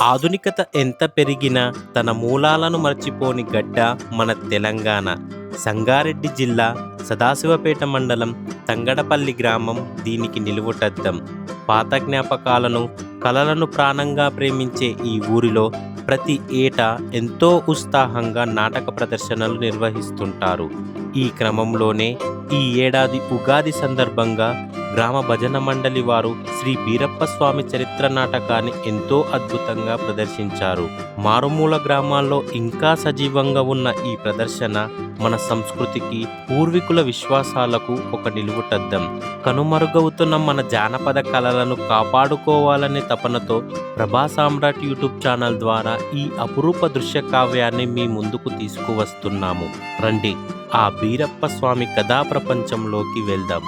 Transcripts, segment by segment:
ఆధునికత ఎంత పెరిగినా తన మూలాలను మర్చిపోని గడ్డ మన తెలంగాణ. సంగారెడ్డి జిల్లా సదాశివపేట మండలం తంగడపల్లి గ్రామం దీనికి నిలువుటద్దం. పాత జ్ఞాపకాలను, కళలను ప్రాణంగా ప్రేమించే ఈ ఊరిలో ప్రతి ఏటా ఎంతో ఉత్సాహంగా నాటక ప్రదర్శనలు నిర్వహిస్తుంటారు. ఈ క్రమంలోనే ఈ ఏడాది ఉగాది సందర్భంగా గ్రామ భజన మండలి వారు శ్రీ బీరప్ప స్వామి చరిత్ర నాటకాన్ని ఎంతో అద్భుతంగా ప్రదర్శించారు. మారుమూల గ్రామాల్లో ఇంకా సజీవంగా ఉన్న ఈ ప్రదర్శన మన సంస్కృతికి, పూర్వీకుల విశ్వాసాలకు ఒక నిలువుటద్దం. కనుమరుగవుతున్న మన జానపద కళలను కాపాడుకోవాలనే తపనతో ప్రభా సామ్రాట్ యూట్యూబ్ ఛానల్ ద్వారా ఈ అపురూప దృశ్య కావ్యాన్ని మీ ముందుకు తీసుకువస్తున్నాము. రండి, ఆ బీరప్ప స్వామి కథా ప్రపంచంలోకి వెళ్దాం.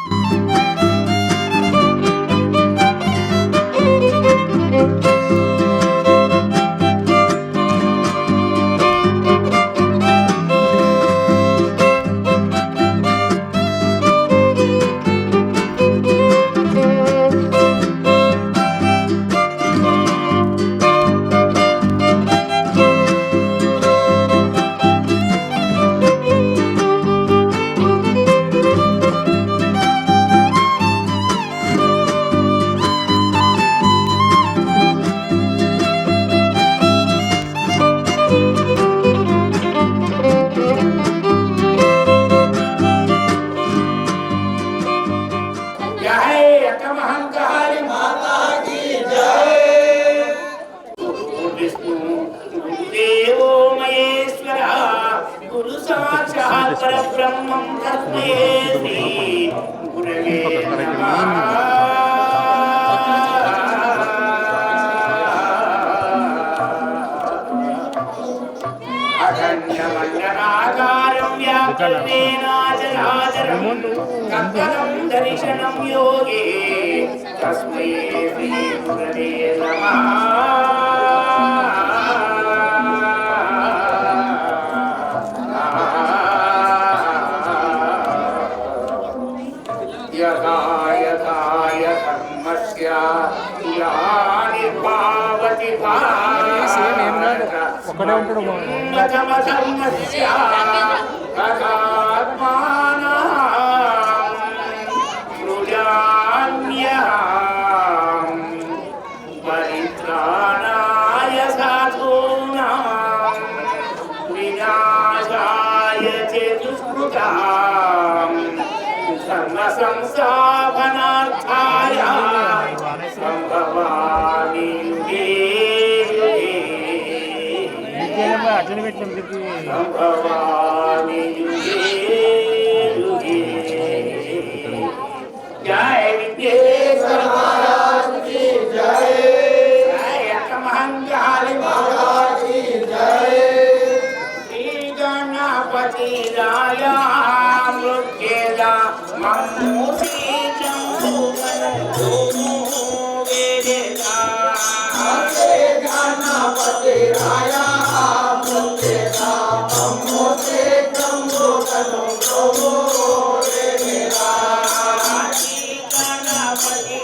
परब्रह्मं तस्मै श्री गुरवे नमः। अगण्यमण्डलाकारं व्याप्तेनाचराचरं तत्पदं दर्शनं योगे तस्मै श्री गुरवे नमः। यथाय धर्मस्य निर्भावति धर्मस्य तथात्मानं सृजाम्यहं परित्राणाय साधूनां विनाशाय च दुष्कृताम् धर्मसंस्थापनार्थाय संभवामि युगे संभवामि युगे युगे। जय विद्येश्वर महाराज की जय, जय महंकाली महाराज की जय। श्री गणपति राया मृत्येला मम्मूसी जम्बूगण वेदेला गणपति राया मृत्येला मम्मूसी जम्बूगण वेदेला गणपति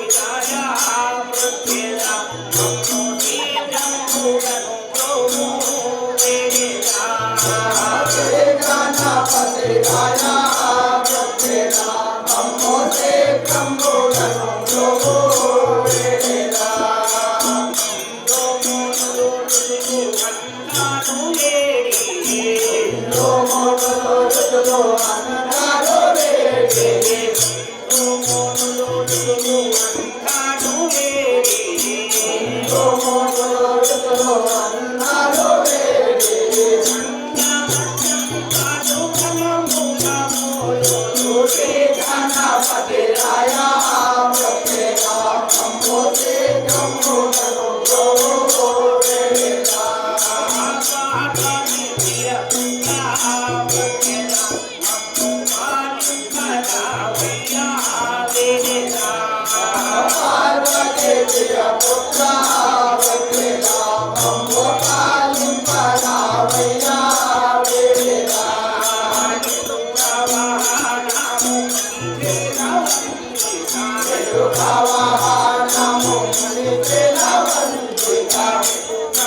राया मृत्येला मम्मूसी जम्बूगण वेदेला गणपति राया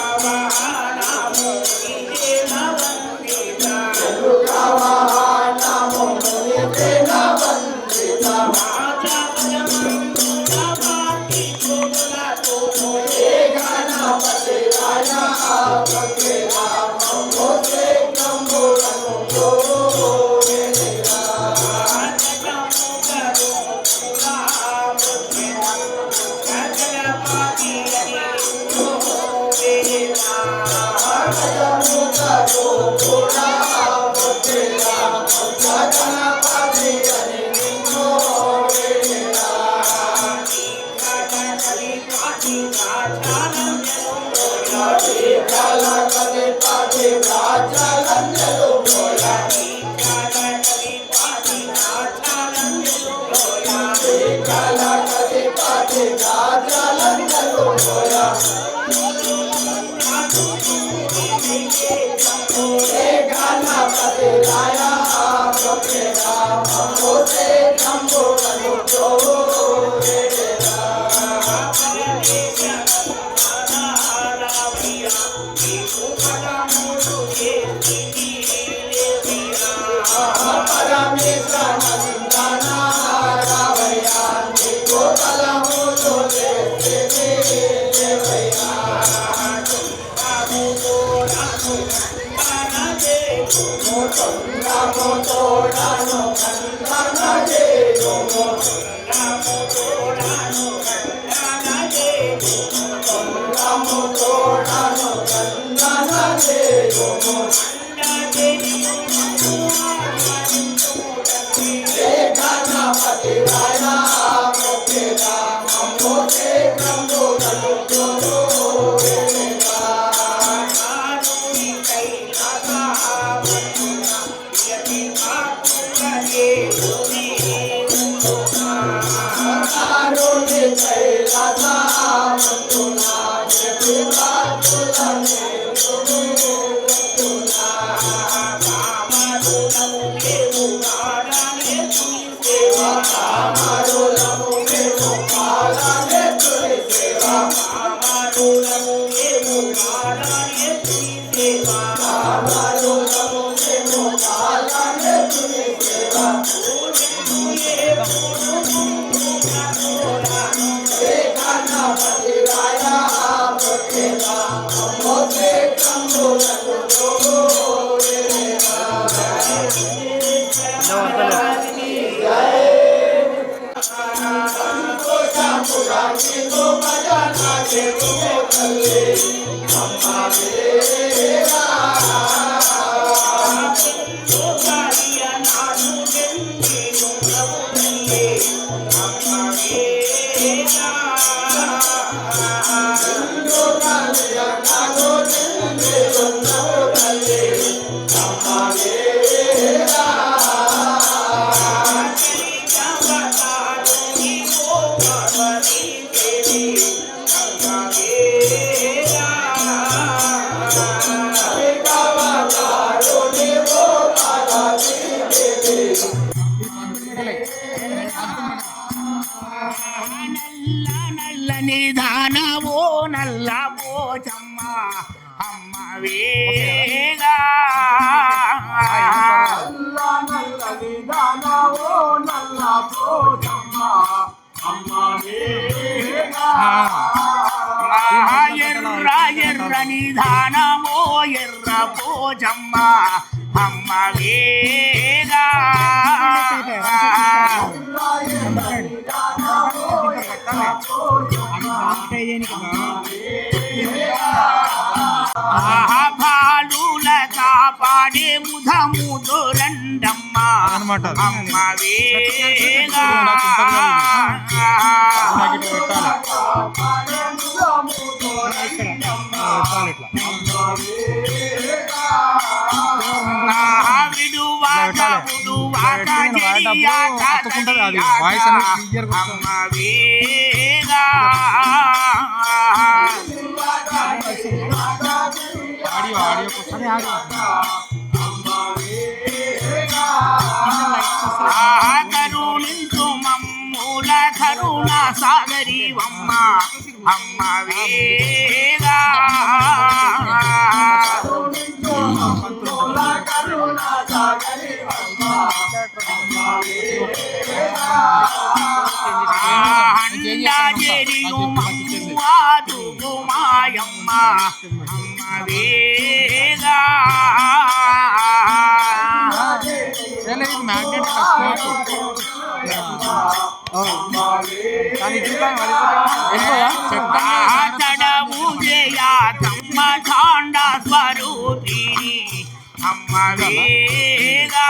గణపతి రాజలందరూయా ఏ గణపతి రాయా ప్రొకేరా మోసే కంబోలను నిధానవో నల్ల పోచమ్మ అమ్మ వేగా నిధానవో నల్ల పోచమ్మ అమ్మ వేగా ఎర్ర ఎర్ర నిధానవో ఎర్ర పోచమ్మ అమ్మ వేగా బాలుల కాపాడే ముధముతో రండమ్మ అమ్మ వేగా విడువాట విడువాట అమ్మ వేగా కరుణించు మమ్ముల కరుణ సాగరి అమ్మ అమ్మ వేగా అండాజరియు మమ్మాదు మాయమ్మ అమ్మ వేగా తడవు జయా తమ్మ ఛాండ స్వరూపిణి అమ్మ వేగా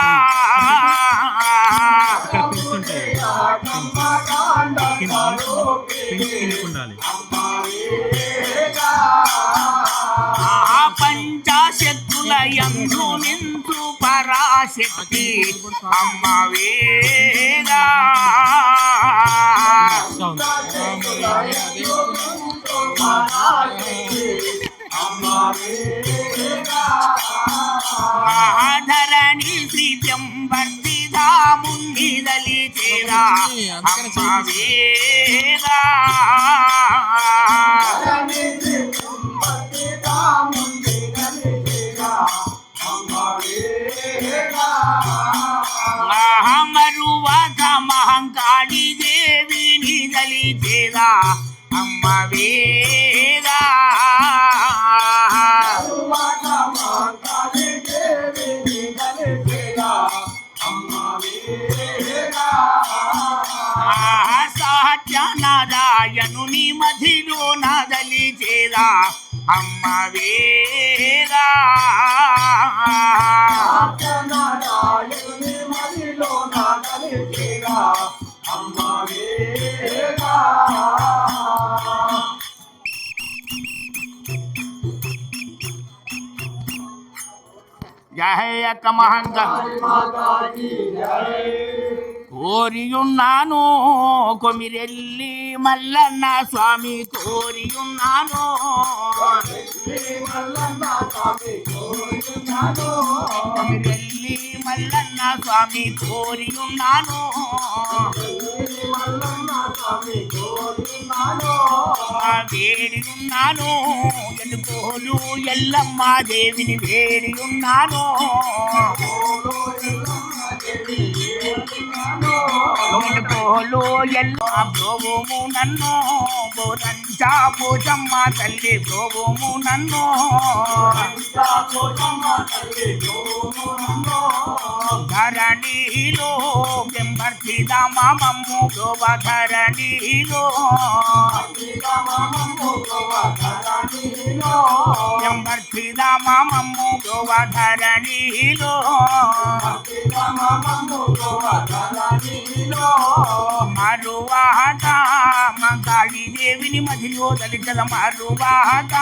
పంచశక్తుల యందు నింతు పరాశక్తి అమ్మ వేగా పరాశక్తి అమ్మ వేగా మహాధరణి శ్రీజం వర్ధిధాముని దలిచేరా అమ్మ వేగా మరువక మహంకాళి దేవిని దలిచేరా అమ్మ వేగా సాధ్యనారాయణుని మధిలో నదలిచేరా అమ్మ వేగా జయ అక్క మహంగా కోరియున్నాను కొమిరెల్లి మల్లన్న స్వామి కోరియున్నాను కొమిరెల్లి మల్లన్న స్వామి కోరియున్నాను వేడియున్నాను ఎన్నుకోలు ఎల్లమ్మ దేవిని వేడియున్నాను ఎన్నుకోలు ఎల్ల బ్రోవుము నన్ను బోరంచా పోచమ్మ తల్లి బ్రోవుము నన్ను ధరణిలో వెంబర్తిదామమ్ము బ్రోవ ధరణిలో వెంబర్తిదామమ్ము బ్రోవ ధరణిలో మరువాట మంగాళి దేవిని మధిలో దళితల మరువాట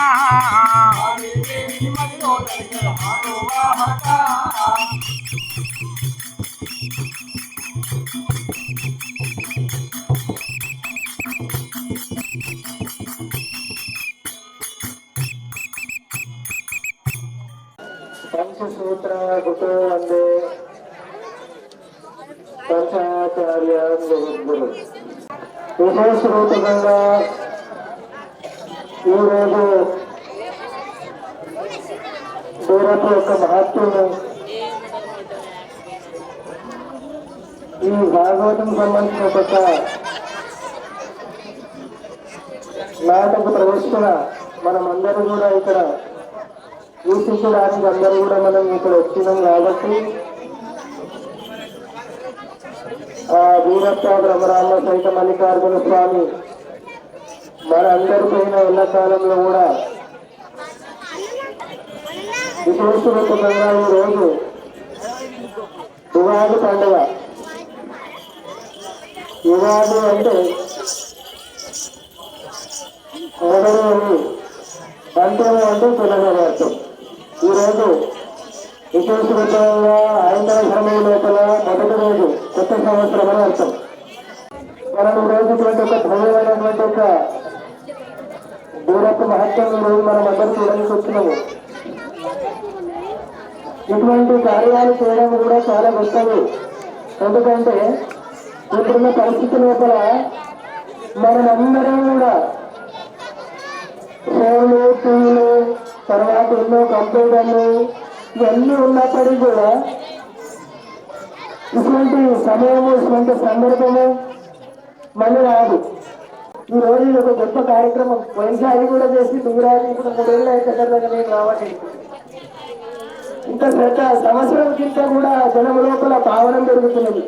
పంచసూత్ర గుతో వందే పంచాచార్య జగద్గురు విశేష రూపకంగా ఈరోజు దూరపు యొక్క మహత్వము ఈ భాగవతం సంబంధించిన ఒక నాటక ప్రదర్శన మనమందరూ కూడా ఇక్కడ వీక్షించడానికి అందరూ కూడా మనం ఇక్కడ వచ్చినాం కాబట్టి ఆ వీరత్వ బ్రహ్మరామ సహిత మల్లికార్జున స్వామి మన అందరిపైన ఉన్న కాలంలో కూడా విశేషరూపంగా ఈరోజు ఉగాది పండుగ. ఉగాది అంటే మొదలు అంతేమో అంటే తెలంగాణ అర్థం. ఈరోజు విశేషంగా ఐదవ సమయం లోపల మొదటి రోజు కొత్త సంవత్సరం అని అర్థం. మనం ఈరోజు ఒక భవ్యమైనటువంటి ఒక దూరపు మహత్వం ఈరోజు మనం అందరూ చూడడానికి వచ్చినాము. ఇటువంటి కార్యాలు చేయడం కూడా చాలా గొప్పది. ఎందుకంటే ఇప్పుడున్న పరిస్థితి లోపల మనమందరం కూడా ఫోన్లు, టీవీలు, తర్వాత ఎన్నో కంప్యూటర్లు ఇవన్నీ ఉన్నప్పటికీ కూడా ఇటువంటి సమయము, ఇటువంటి సందర్భము మళ్ళీ రాదు. ఈ రోజు ఇది ఒక గొప్ప కార్యక్రమం. పోయినసారి కూడా చేసి దూరాన్ని ఇప్పుడు 3 ఏళ్ళు అయితే నేను రావాలి. ఇంత పెద్ద సంవత్సరం కింద కూడా జనం లోపల భావన పెరుగుతున్నది.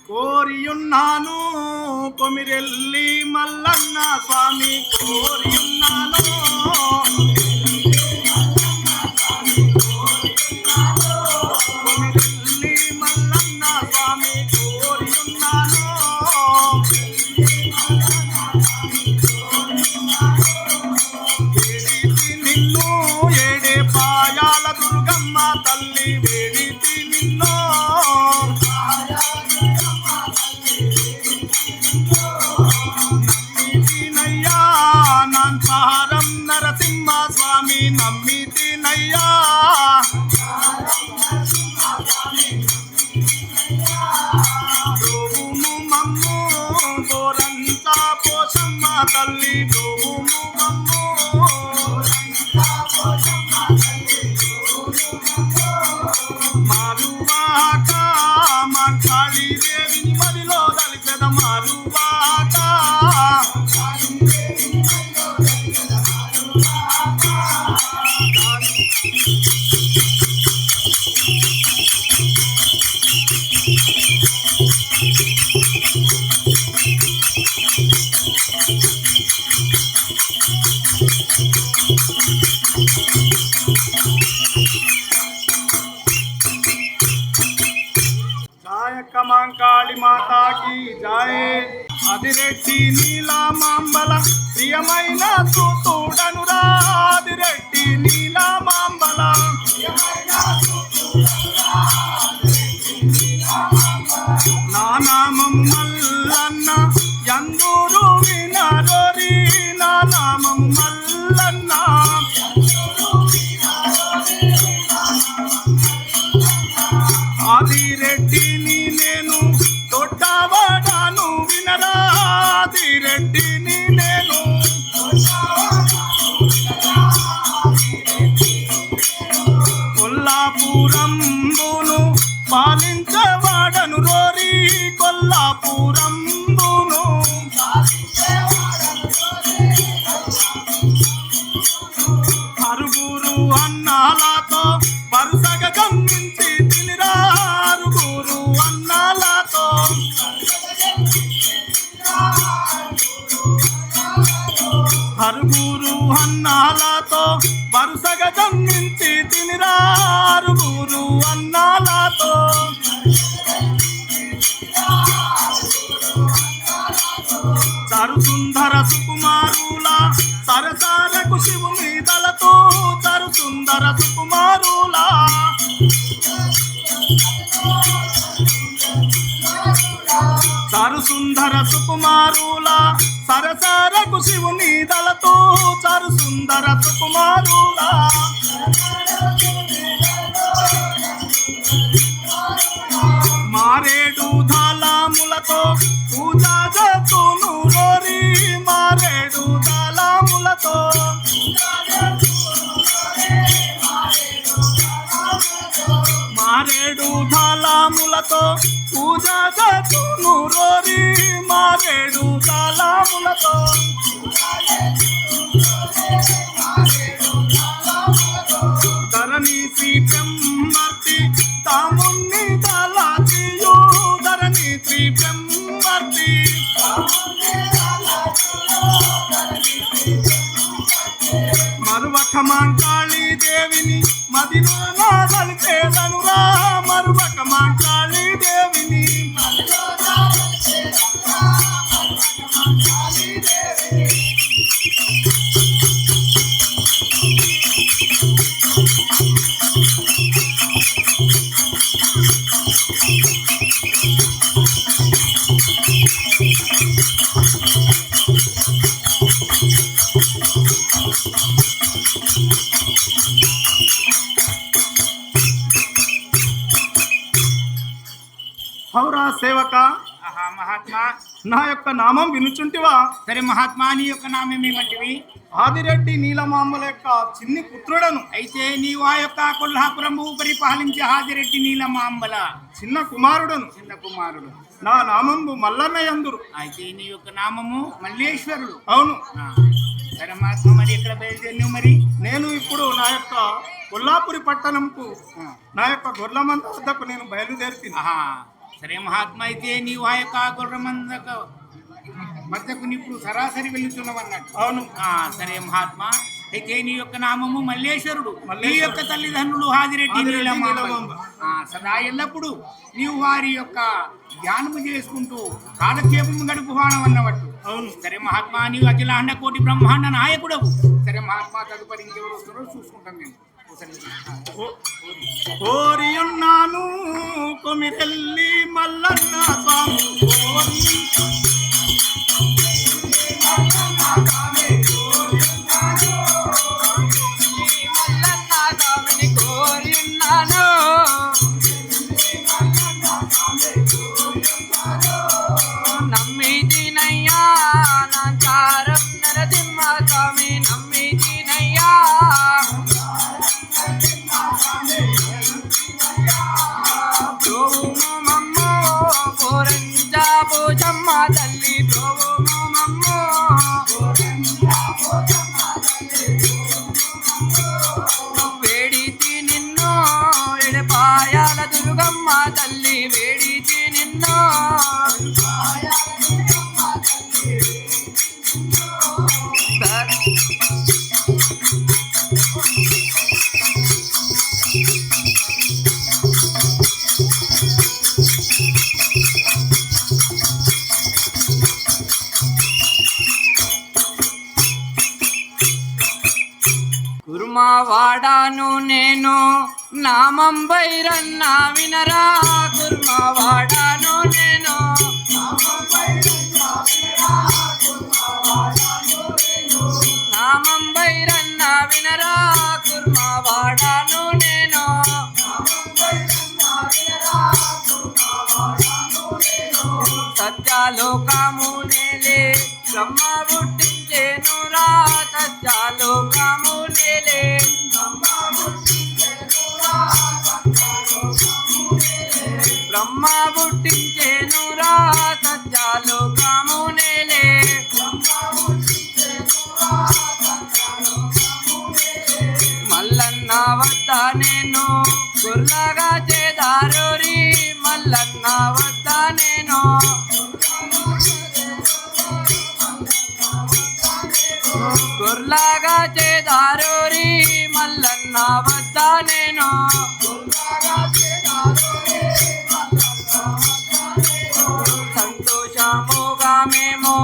కోరియున్నాను కొమిరెల్లి మల్లన్న స్వామి కోరియున్నాను కొమిరెల్లి మల్లన్న స్వామి కోరియున్నాను వేడితి నిన్ను ఏడే పాయాల దుర్గమ్మ తల్లి వేడితి నిన్ను నమ్మితినయ్యా నాంసారం నరసింహ స్వామి నమ్మితినయ్యా దోవుము మమ్ము గోరంతా పోషమ్మ తల్లి దోవుము మమ్ము మారువాక మాంకాళీ దేవిని మదిలో దలిపెద మారువాక కాళీ మాతాకి జయ అదిరెడ్డి నీలమాంబల ప్రియమైన సూతుడనురా అదిరెడ్డి నీలమాంబల నా నామం మల్లన్న యందూరు వినరోరి నా నామం మల్లన్న ఆదిరెడ్డిని నేను దొడ్డవాడాను వినరా ఆదిరెడ్డిని నేను కొల్లాపురంబును పాలించవాడను రోరి కొల్లాపురంబును అరుగురు అన్నాలతో వరుసగా గమనించి తినిరా అరుగురు అన్నాలతో అరుగురు అన్నాలతో వరుసగా గమనించి తినిరా అరుగురు అన్నాలతో చరు సుందర సుకుమారుల సరసాలకు శివుని దళతో చరు సుందర సుకుమారుల చరు సుందర సుకుమారుల సరసారకు శివుని దళతో చరు సుందర సుకుమారుల మారేడు ధాలాములతో పూజా జతును రోరి మారేడు ధాలాములతో మారేడు ధాలాములతో పూజా జతును రోరి మారేడు ధాలాములతో ధరణి శ్రీ బ్రహ్మర్తి తాముని దళాచియు ధరణి శ్రీ బ్రహ్మర్తి మరువక మాంకాళీ దేవిని మదిలో దలిచేదనురా మరువక మాంకాళీ దేవిని హౌరా సేవక మహాత్మా నా యొక్క నామం వినుచుంటివా? సరే మహాత్మా, నీ యొక్క నామం ఏమంటివి? ఆదిరెడ్డి నీలమాంబల యొక్క చిన్ని పుత్రుడను. అయితే నీవు ఆ యొక్క కొల్హాపురం పరిపాలించే ఆదిరెడ్డి నీలమాంబల చిన్న కుమారుడను. చిన్న కుమారుడు. నా నామంబు మల్లన్నయందురు. అయితే నీ యొక్క నామము మల్లేశ్వరుడు. అవును. సరే మహాత్మా, మరి ఎక్కడ బయలుదేరి? మరి నేను ఇప్పుడు నా యొక్క కొల్లాపురి పట్టణంకు నా యొక్క గొర్రెల మంద వద్దకు నేను బయలుదేరుతుంది. ఆహా, సరే మహాత్మా, అయితే నీవు ఆ యొక్క గొర్రె మద్దకు ఇప్పుడు సరాసరి వెళ్తున్నావు అన్నట్టు. అవును. సరే మహాత్మా, అయితే నీ యొక్క నామము మల్లేశ్వరుడు, నీ యొక్క తల్లిదండ్రులు హాజిరెడ్డి నీలమాంబ. సదా ఎల్లప్పుడు నీవు వారి యొక్క ధ్యానము చేసుకుంటూ కాలక్షేపము గడుపువాడం అన్నట్టు. అవును. సరే మహాత్మా, నీవు అఖిలాండ కోటి బ్రహ్మాండ నాయకుడవు. సరే మహాత్మా, తదుపరి ఇంకెవరు వస్తారో చూసుకుంటాం మేము. కోరి ఉన్నాను కొమిరెల్లి మల్లన్న స్వామి నమ్మిదినయ్యా నాచారం నరసింహ స్వామి, నమ్మిదినయ్యా ప్రోము మమ్మో పోరంజా పోచమ్మ తల్లి, ప్రోము మమ్మో వేడితి నిన్నో ఎడపాయాల దుర్గమ్మ తల్లి, వేడితి నిన్నో కుర్మవాడాను నేను నామం బైరన్న వినరా, కుర్మవాడాను నేను నామం బైరన్న వినరా, కుర్మవాడాను నేను సత్యాలోకము నేలే బ్రహ్మ పుట్టించేను రా, సత్యాలోకము నేలే బ్రహ్మ పుట్టించేను రా, సత్యాలోకము నేలే మల్లన్న వద్ద నేను గుర్రగా చేదారోరి, మల్లన్న వద్ద నేను గుర్రగా చేదారోరి, మల్లన్న వద్ద నేను సంతోషముగా మేము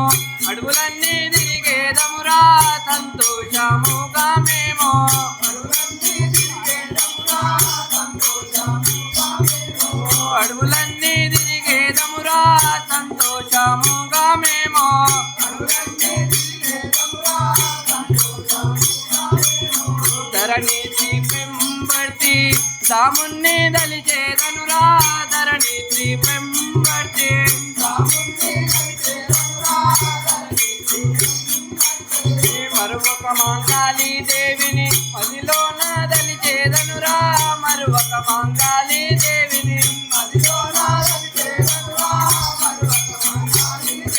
అడుగులన్నీ తిరిగేదమురా, సంతోషముగా మేము అడుగులన్నీ తిరిగేదమురా, సంతోషముగా మేము ధరణి శ్రీపెంబర్తి సామున్ని దలిచేదనురా, ధరణి శ్రీపెంబర్తి మరొక మాంగాళీ దేవిని మదిలోన దలిచేదనురా, మరొక మాంగాళీ దేవిని మదిలోన దలిచేదనురా, మరొక మాంగాళీ దేవిని.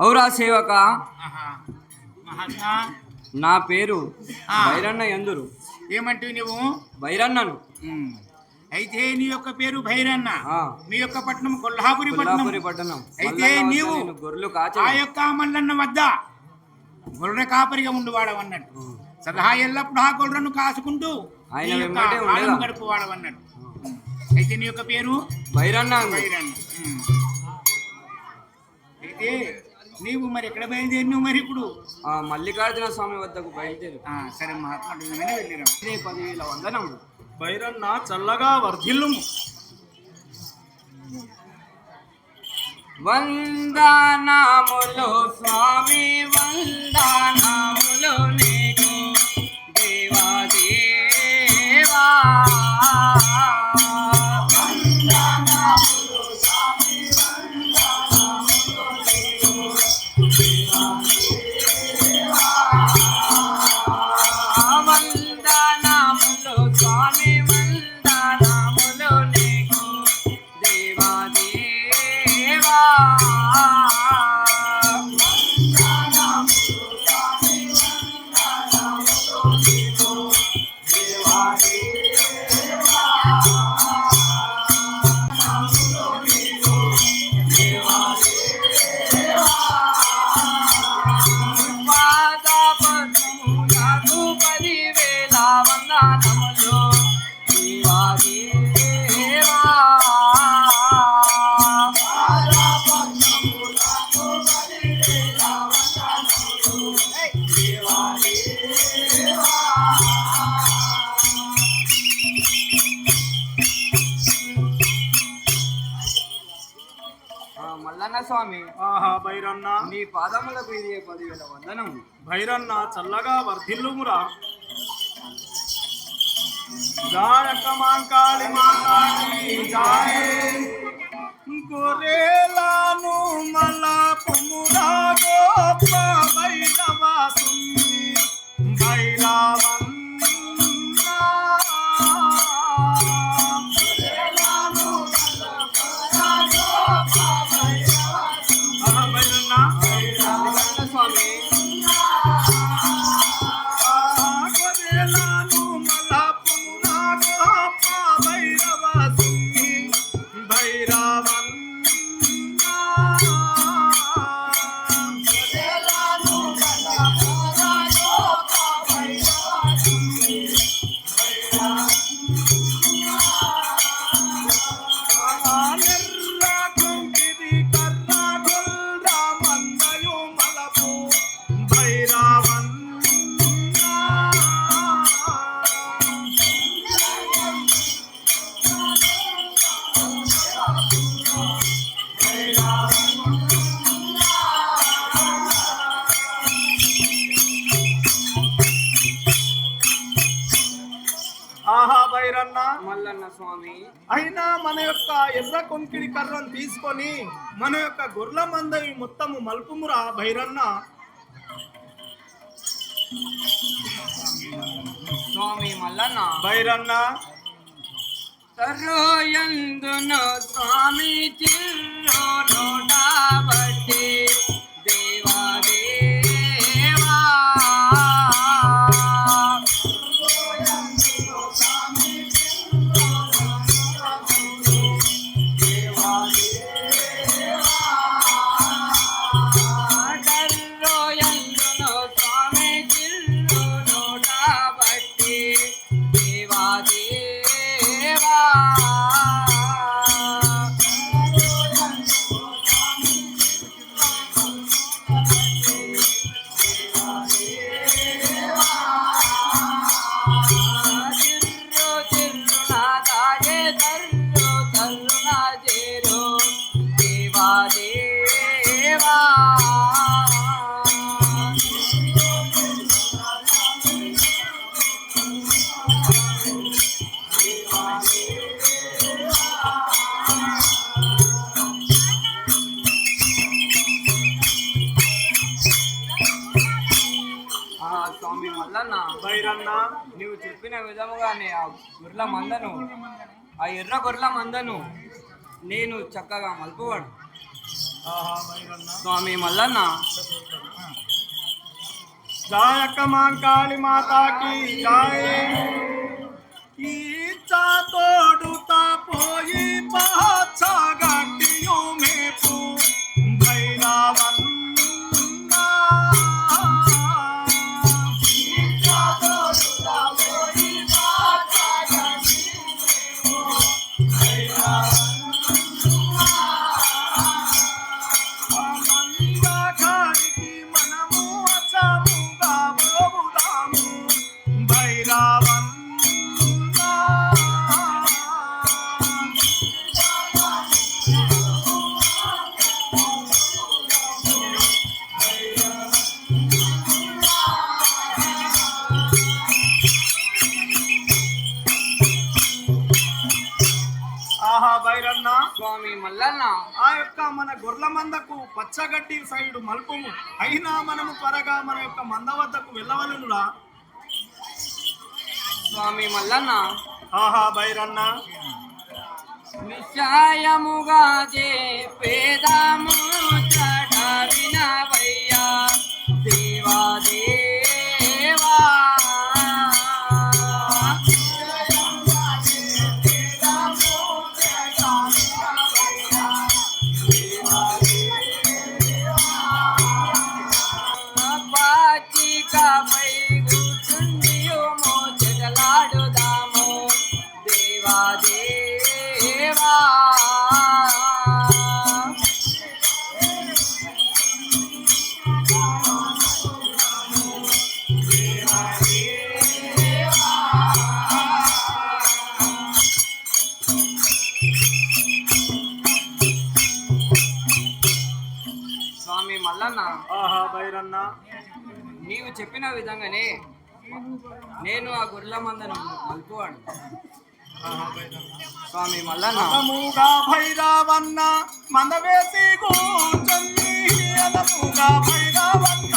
ఔరా సేవక, మహాత్మా, నా పేరు ఆ. భైరన్న ఎందురు. ఏమంటివి నువ్వు? భైరన్నను. అయితే నీ యొక్క పేరు భైరన్న, ఆ. మీ యొక్క పట్టణం కొల్హాపురి కొల్లాపురి పట్టణం. అయితే మల్లన్న వద్ద నీవు నేను గొర్రెలు ఆ కాచను. యొక్క మల్లన్న వద్ద గొర్రె కాపరిగా ఉండివాడవన్నట్టు. సదా ఎల్లప్పుడు ఆ గొర్రెను కాసుకుంటూ ఆయన నీ యొక్క వెంబడే కాలం ఉండేదా? గడుపువాడవన్నట్టు. అయితే నీ యొక్క పేరు భైరన్న అందు. భైరన్న. అయితే నీవు మరి ఎక్కడ బయలుదేరినావు మరి ఇప్పుడు? ఆ మల్లికార్జున స్వామి వద్దకు బయలుదేరు. సరే మహాత్మా, వెళ్ళిరాం. 10,000 వందనములు. భైరన్న చల్లగా వర్ధిల్లుము. వందనాములు స్వామి, వందనాములు నీకు దేవా దేవా. వందనాములు స్వామి, వందనాములు నీకు దేవా స్వామి ఆహా భైరన్న నీ పాదములకు ఇది 10,000 వందనం. భైరన్న చల్లగా వర్ధిల్లుమురా. జాయక మాంకాళి మాతాకి జాయ్. గొర్రెలను మలపుమురా గోప భైరవాసుని భైరవన్న. స్వామి ఆహా భైరన్న మల్లన్న స్వామి అయినా మన యొక్క ఎర్ర కొంకిడి కర్రను తీసుకొని మన యొక్క గొర్రెల మందవి మొత్తము మల్పుమురా భైరన్న. స్వామి మల్లన్న భైరన్న తరోయందును స్వామి చిరునోటాబట్టి దేవా దేవా తరోయందును స్వామి చిరునోటాబట్టి దేవా దేవా స్వామి మల్లన్న భైరన్న నువ్వు చెప్పిన విధముగానే ఆ గొర్రెల మందను ఆ ఎర్ర గొర్రెల మందను నేను చక్కగా మలుపువాడు. ఆహా భైరన్న స్వామి మల్లన్న జాయక మాంకాళి మాతాకి జాయ్. ఈ చాతోడుతా పోయి పాచగట్టియు మేపు భైరవన్న. ఆహా భైరన్న స్వామి మల్లన్న ఆ యొక్క మన గొర్రెల మందకు పచ్చగడ్డి సైడు మల్పము. అయినా మనము త్వరగా మన యొక్క మంద వద్దకు వెళ్ళవలనురా. స్వామి మల్లన్న ఆహా భైరన్న నిశ్చయముగా పేదము వినవయ్యా దేవా దేవా పాచికపై కూర్చుండియో మోచెదలాడుదాము దేవా దేవా చెప్పిన విధంగానే నేను ఆ గొర్రెల మందను మలుపువాడు. స్వామి మల్లన్న అదముగా భైరవన్న మందవేసి కూర్చొని అదముగా భైరవన్న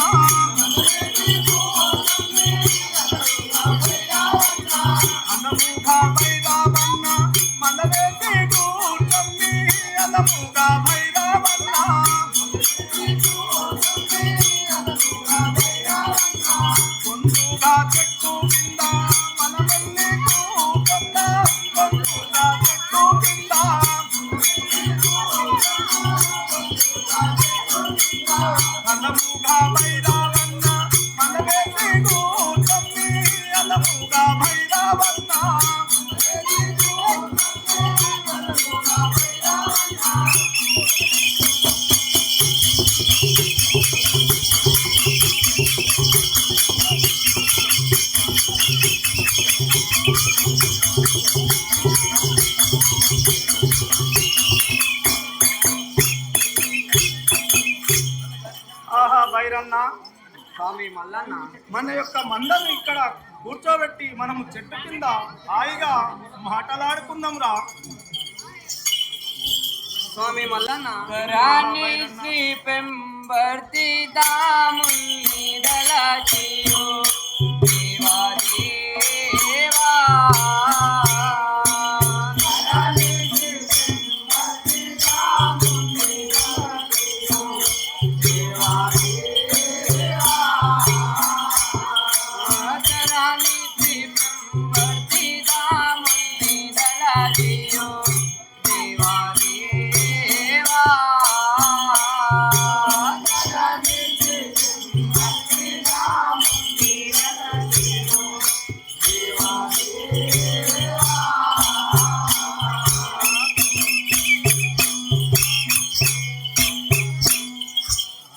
అదముగా భైరవన్న మందవేసి కూర్చొని అదముగా భైరవన్న ముందుగా చెట్టు కింద మనమెల్లి కూకొండ ముందుగా చెట్టు కింద అన్నముగా భైరవన్న మనవేసి కూర్చొని అన్నముగా భైరవన్న ఆహా భైరన్న, స్వామి మల్లన్న మన యొక్క మందను ఇక్కడ కూర్చోబెట్టి మనము చెట్టు కింద హాయిగా మాటలాడుకుందాం రా. స్వామి మల్లన్న రాణి శ్రీ పెంబర్తి దాముని దళచియో దేవా దేవా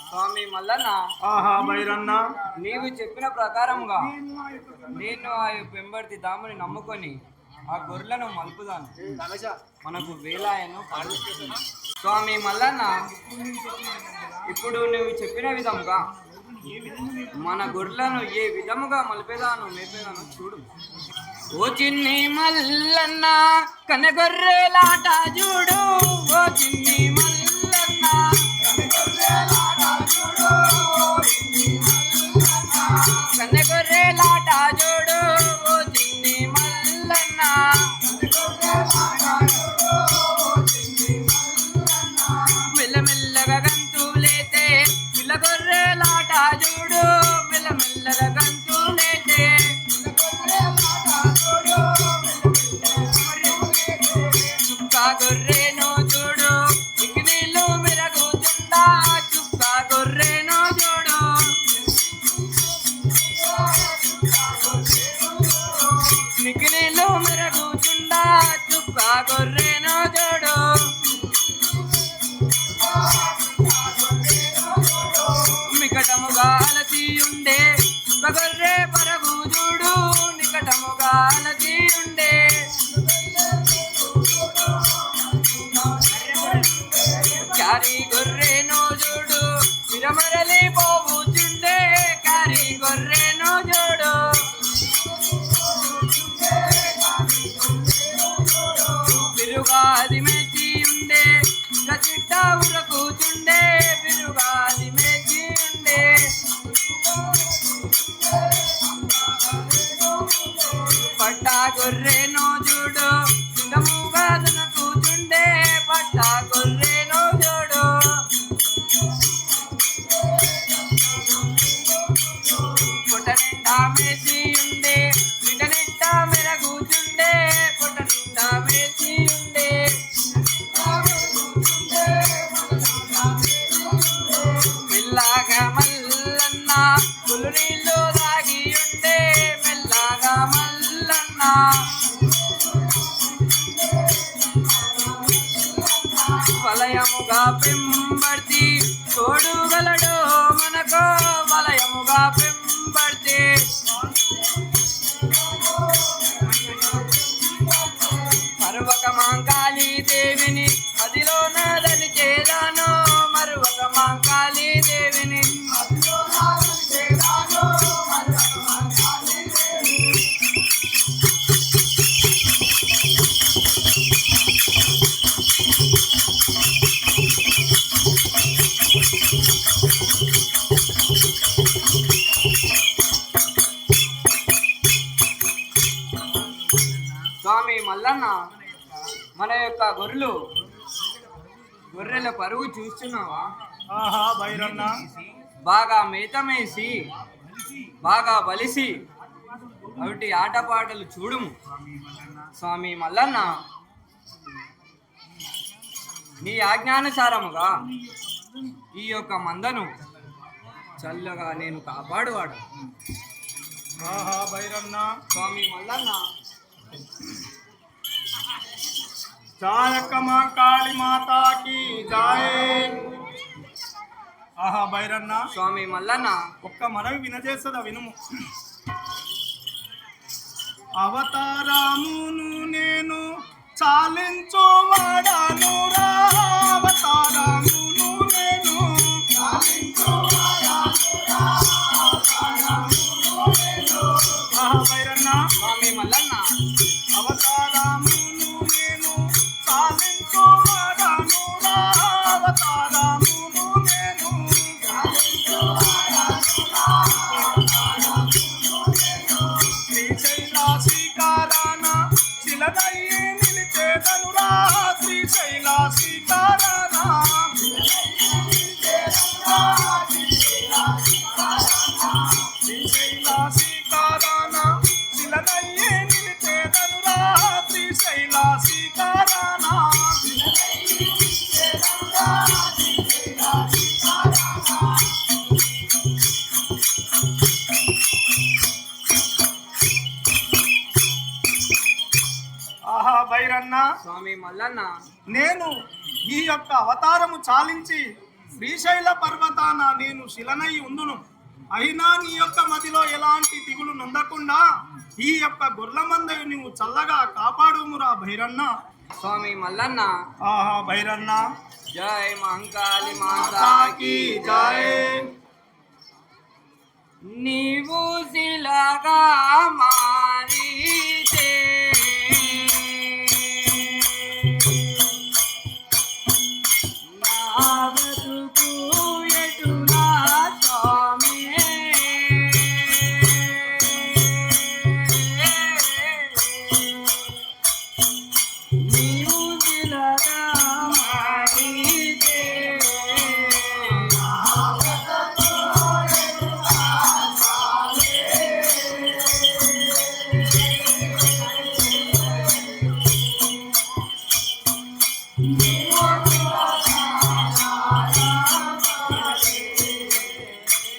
స్వామి మల్లన్న ఆహా భైరన్న, నీవు చెప్పిన ప్రకారంగా నేను ఆ పెంబర్తి దాముని నమ్ముకొని ఆ గొర్రెలను మలుపుదాను, మనకు వేలాయను పాడు. స్వామి మల్లన్న ఇప్పుడు నువ్వు చెప్పిన విధముగా మన గొర్రెలను ఏ విధముగా మలిపేదాను మేపేదాను చూడు. ఓ చిన్ని మల్లన్న కనగొర్రెలాట చూడు, ఓ చిన్ని మల్లన్న కనగొర్రెలాట చూడు, ఓ చిన్ని మల్లన్న మెల్లమెల్లగా గంతులేతే పిల్లగొర్రెలాట చూడు, మెల్లమెల్లగా గంతులేతే చుక్క గొర్రెను చూడు, ఇకి నీళ్ళు మెరుగుతుందా, చుక్క గొర్రెను చూడు, నీకు నీళ్ళు మెరుగుతుందా, చుక్క గొర్రెను చూడు. నికటముగా అలసి ఉండే చుక్క గొర్రె పరగు చూడు, నికటముగా అలసి ఉండే క్యారీ గొర్రెను చూడు, విరమరలి పోవుచుండే క్యారీ గొర్రెను చూడు. బిరుగాది మేచి ఉండే చిట్ట ఉరకుచుండే, బిరుగాది మేచి ఉండే పట్టా గొర్రెను చూడు, సుగముగా దునకుచుండే పట్టా గొర్రెను చూడు. పొట్ట నిండా మేసి ఉండే నిట నిట్ట మెరుగుచుండే, పొట్ట నిండా మేసి ఉండే మెల్లగా మల్లన్న పులు నీళ్ళు తాగి ఉండే, మెల్లగా మల్లన్న వలయముగా పెంబర్తి తోడుగలడు మనకు, వలయముగా పెంబర్తి మరువక మాంకాళీ దేవిని అదిలోన దలిచేదాను, మరువక మాంకాళీ దేవిని మల్లన్న మన యొక్క గొర్రెల పరుగు చూస్తున్నావా? ఆహా భైరన్న, బాగా మేతమేసి బాగా బలిసి అవిటి ఆటపాటలు చూడుము. స్వామి మల్లన్న, నీ ఆజ్ఞానుసారముగా ఈ యొక్క మందను చల్లగా నేను కాపాడువాడు. ఆహా భైరన్న, స్వామి మల్లన్న, జాయక్క మా కాళీ మాతాకి జాయ్. ఆహా భైరన్న, స్వామి మల్లన్న, ఒక్క మనవి వినజేసదా వినుము. అవతారమును నేను చాలించువాడను రా, అవతారమును నేను ఆహా భైరన్న, స్వామి మల్లన్న, అవతారమును నేను చాలించువాడను రా, అవతారమును నేను శ్రీశైలాశీకారాన శిలదయ్యి నిలిచేదనురా, శ్రీశైలాశీకారాన శ్రీశైలాశీకారాన శిలదయ్యి నిలిచేదనురా, శ్రీశైలాశీకారాన ఆహా భైరన్న, స్వామి మల్లన్న, నేను ఈ యొక్క అవతారము చాలించి శ్రీశైల పర్వతాన నేను శిలనై ఉందును. అయినా నీ యొక్క మదిలో ఎలాంటి దిగులు నొందకుండా ఈ యొక్క గొర్రెల మందను నువ్వు చల్లగా కాపాడుమురా భైరన్న. స్వామి మల్లన్న, ఆహా భైరన్న, జై మహంకాళి మాతాకి మాతాకి జై. నీవు శిలగా మారితే నా బతుకు ఎటులా స్వామి? నీవు శిలగా మారితే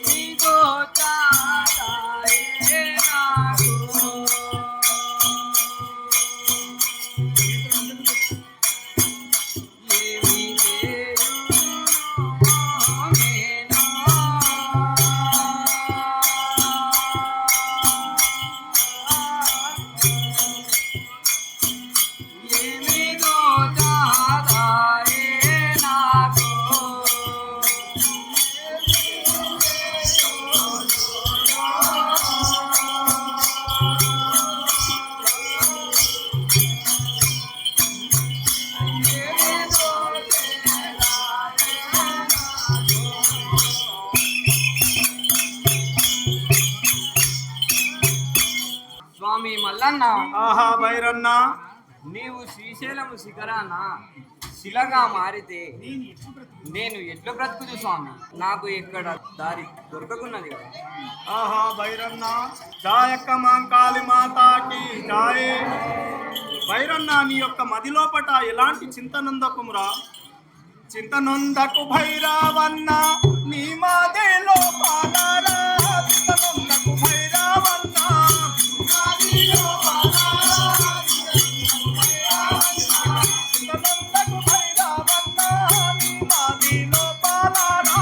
నీతో చాలాయే నాకు. ఏమి చేయుదునో నేను? ఏమిదో చాలాయే నాకు. స్వామి మల్లన్న, ఆహా భైరన్న, నీవు శ్రీశైలము శిఖరాన శిలగా మారితే నేను ఎట్లు బ్రతుకుదు స్వామి? నాకు ఎక్కడ దారి దొరకకున్నది కదా. ఆహా భైరన్న, జాయక్క మా కాళీ మాతాకి జాయ్. భైరన్న, నీ యొక్క మదిలోపట ఎలాంటి చింతనందకుమురా, చింతనొందకు భైరవన్న, నీ మదిలో పాలరా, చింతనొందకు భైరవన్న, చింతనొందకు భైరవన్న, నీ మదిలో పాలరా,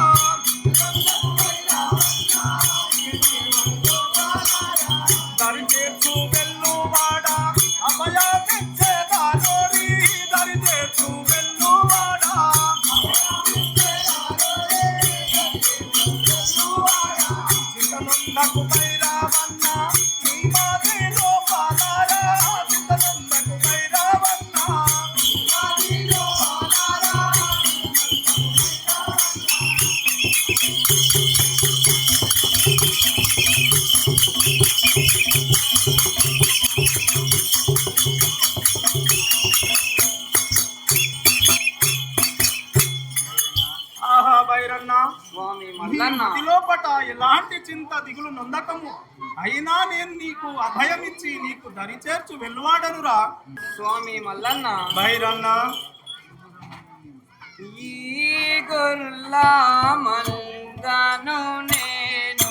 దరి చేర్చు వెల్లువాడ అభయాన్నిచ్చేదానోరి, దరి చేర్చు వెల్లువాడ అంత దిగులు నొందకము. అయినా నేను నీకు అభయమిచ్చి నీకు దరి చేర్చు వెలువాడనురా. స్వామి మల్లన్న, భైరన్న, ఈ గొర్ల మందను నేను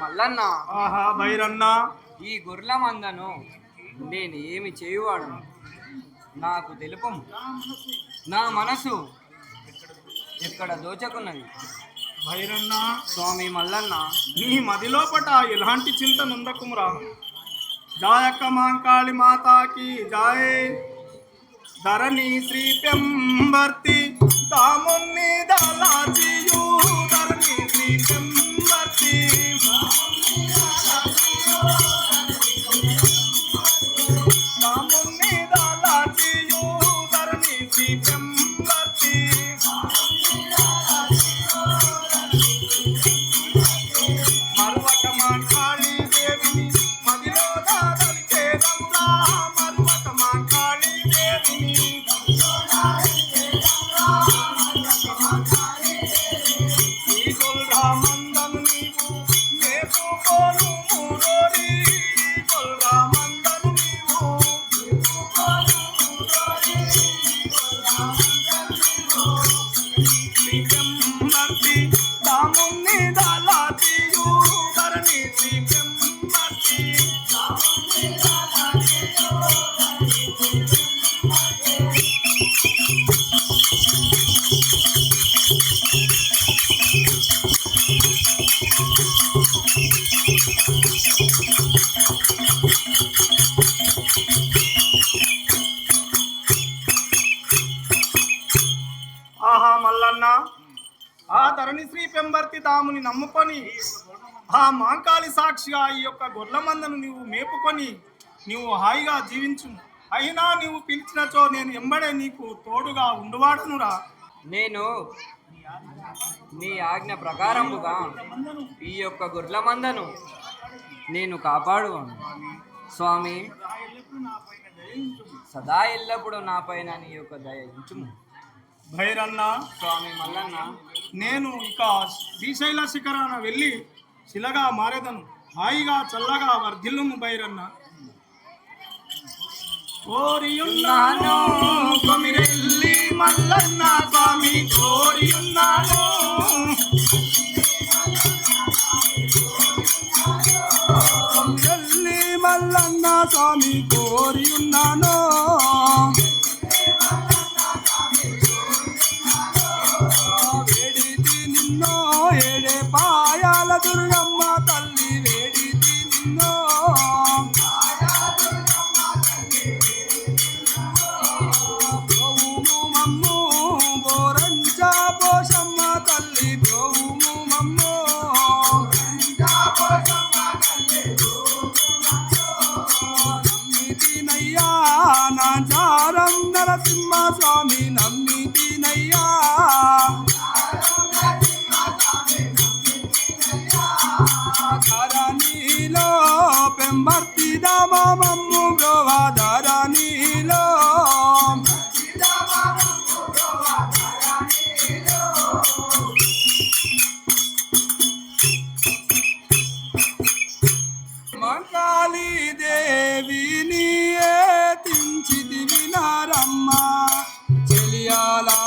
మల్లన్న, ఆహా భైరన్న, ఈ గొర్రెల మందను నేను ఏమి చేయువాడను నాకు తెలుపు. నా మనసు ఎక్కడ దోచకున్నది. భైరన్న, స్వామి మల్లన్న, నీ మదిలోపట ఎలాంటి చింత నుందకుమురా. జాయక్క మాంకాళి మాతాకి జాయ్. ధరణి శ్రీ పెంబర్తి దాముని దళాచియు. ధరణి శ్రీ పెంబర్తి దాముని దళాచియు. ధరణి శ్రీ పెంబర్తి మరువక మాంకాళి దేవిని మదిలో దాదలిచేదమురా. మరువక మాంకాళి దేవిని ఈ గొల్రా మందను నీవు మేపుకోను మురోరి. గొల్రా మందను నీవు శ్రీ పెంబర్తి దాముని దళాచియు. ధరణి శ్రీ పెంబర్తి ఆహా మల్లన్న, ఆ ధరణి శ్రీ పెంబర్తి దాముని నమ్ముకొని ఆ మాంకాళి సాక్షిగా ఈ యొక్క గొర్రెల మందను నీవు మేపుకొని నీవు హాయిగా జీవించు. అయినా నీవు పిలిచినచో నేను ఎంబడే నీకు తోడుగా ఉండువాడనురా. నేను నీ ఆజ్ఞ ప్రకారముగా ఈ యొక్క గొర్రెల మందను నేను కాపాడువాను. స్వామి, సదా ఎల్లప్పుడూ నా పైన నీ యొక్క దయ ఉంచుము. భైరన్న, స్వామి మల్లన్న, నేను ఇక శ్రీశైల శిఖరాన వెళ్ళి శిలగా మారేదను. హాయిగా చల్లగా వర్ధిల్లుము భైరన్న. కోరియున్నాను కొమిరెల్లి మల్లన్న స్వామి, కోరియున్నాను. కొమిరెల్లి మల్లన్న స్వామి కోరియున్నాను. వేడితి నిన్నో ఏడే పాయాల దుర్గమ్మ తల్లి. వేడితి నిన్నో బ్రోవుము మమ్ము బోరంజా పోషమ్మ తల్లి. బ్రోవుము మమ్ము నమ్మితినయ్యా నా చారం నరసింహ స్వామి. నమ్మితినయ్యా ధరణి భక్తి దామమ్ము బ్రోవాధరణిలో మంకాళీ దేవిని ఏతించిది వినారమ్మ చెలియాలారా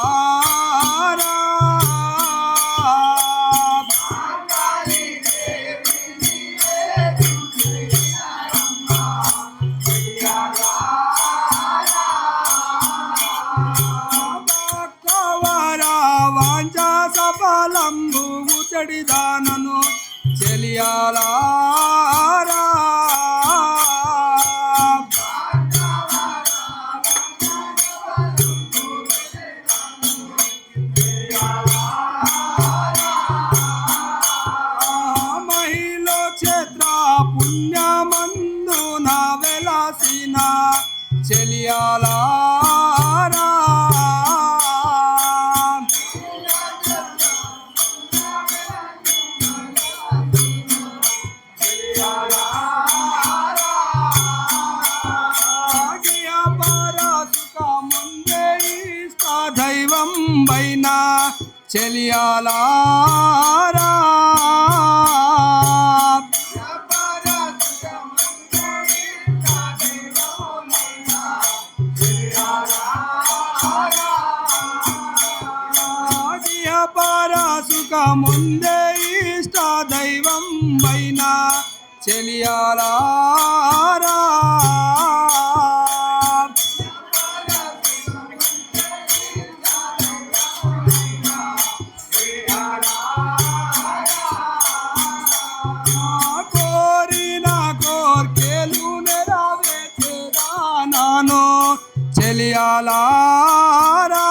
సఫలంబు చెడిదానను చెలియాలారా మహిళ క్షేత్ర పుణ్యమందున వెలసిన చెలియాలారా దైవం బైన చెలియాలారా పరసుక ముందే ఇష్ట దైవం బైన చెలియాలారా చెలియాలారా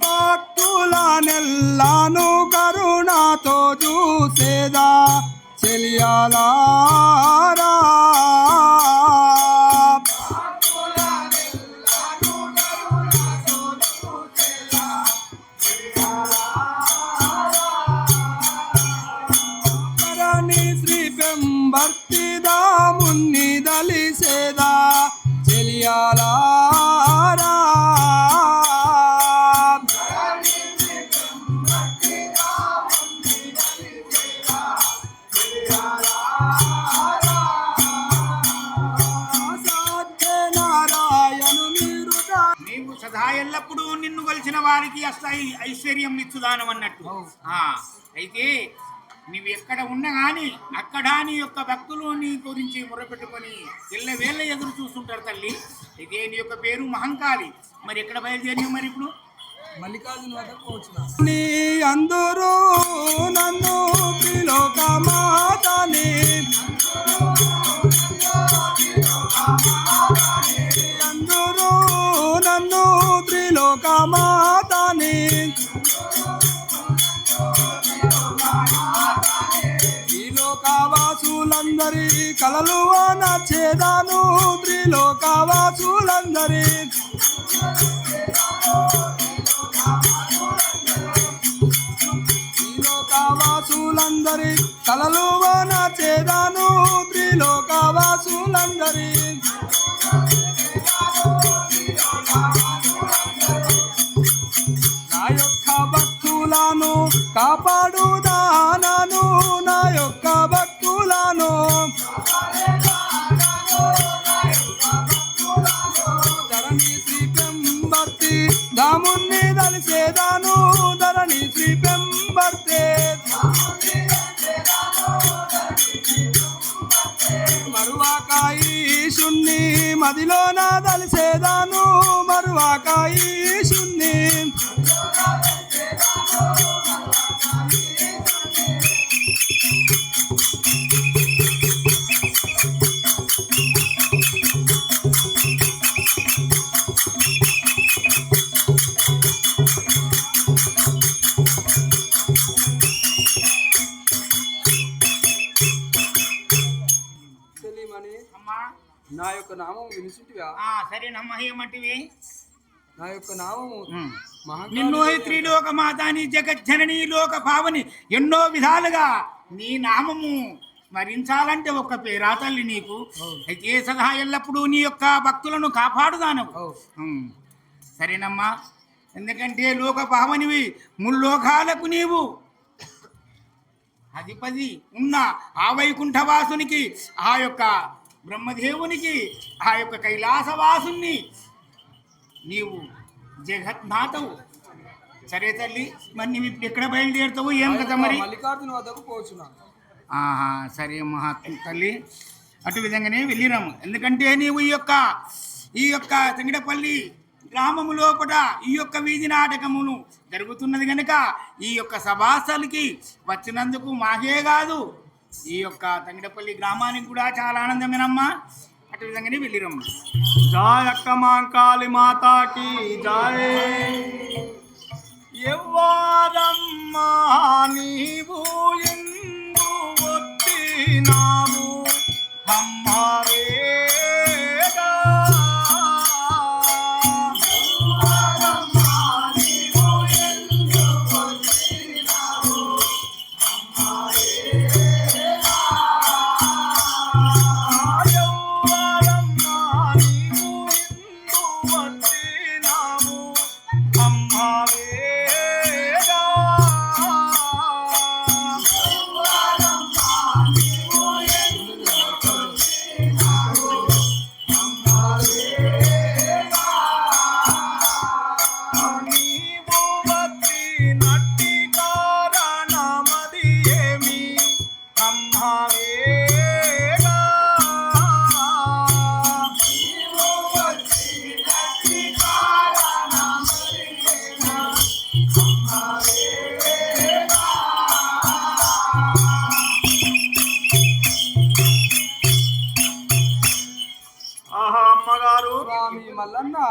భక్తుల నెల్లాను కరుణతో చూసేదా చెలియాలారా భక్తిదాముని దలిసేదా చెలియాలారా సత్యనారాయణు నీవు సదా ఎల్లప్పుడూ నిన్ను కొలిచిన వారికి ఐశ్వర్యం నిచ్చుదానం అన్నట్టు. అయితే నీవు ఎక్కడ ఉన్నా కానీ అక్కడ నీ యొక్క భక్తులు నీ గురించి మొరపెట్టుకొని ఎల్లవేళ్ళ ఎదురు చూస్తుంటారు తల్లి. అయితే నీ యొక్క పేరు మహంకాళి. మరి ఎక్కడ బయలుదేరి మరి ఇప్పుడు మల్లికార్జున నీ అందరూ నన్ను త్రిలోకమాతని అందరూ నన్ను త్రిలోకమాతని త్రిలోకవాసులందరి కలలు నచ్చేదాను త్రిలోకవాసులందరి త్రిలోకవాసులందరి కలలు నచ్చేదాను త్రిలోకవాసులందరి నా యొక్క భక్తులను కాపాడుదానను నా యొక్క భక్తులను ధరణి శ్రీ పెంబర్తి దాముని దలిసేదాను ధరణి శ్రీ పెంబర్తే మరువాకాయీశుణ్ణి మదిలోన దలిసేదాను మరువాకాయీశుణ్ణి యొక్క నామం వినిచుంటివా? సరేనమ్మా, ఏమంటివి? నా యొక్క నామము నిన్ను త్రిలోక మాతాని జగజ్జనని లోక పావని ఎన్నో విధాలుగా నీ నామము స్మరించాలంటే ఒక్క పేరా తల్లి నీకు. అయితే సదా ఎల్లప్పుడూ నీ యొక్క భక్తులను కాపాడుదాను. సరేనమ్మా, ఎందుకంటే లోక పావనివి, ముల్లోకాలకు నీవు అధిపతి ఉన్న ఆ వైకుంఠవాసునికి, ఆ యొక్క బ్రహ్మదేవునికి, ఆ యొక్క కైలాసవాసుని నీవు జగన్నాథవు. సరే తల్లి, మరి నువ్వు ఇప్పుడు ఎక్కడ బయలుదేరుతావు, ఏం కదా మరి? మల్లికార్జున వద్దకు పోచున్నాను. సరే మహాత్మ తల్లి, అటు విధంగానే వెళ్ళిరాము. ఎందుకంటే నీవు ఈ యొక్క తంగిడపల్లి గ్రామము లోపల ఈ యొక్క వీధి నాటకమును జరుగుతున్నది కనుక ఈ యొక్క సభాస్థలికి వచ్చినందుకు మాకే కాదు, ఈ యొక్క తంగిడపల్లి గ్రామానికి కూడా చాలా ఆనందమేనమ్మా. అటు విధంగానే వెళ్ళిరమ్మ. జాయ్ అక్క మాంకాళి మాతాకి జాయ్. ఎవ్వారమ్మా నీవు ఎందు వచ్చినావు అమ్మవేగా.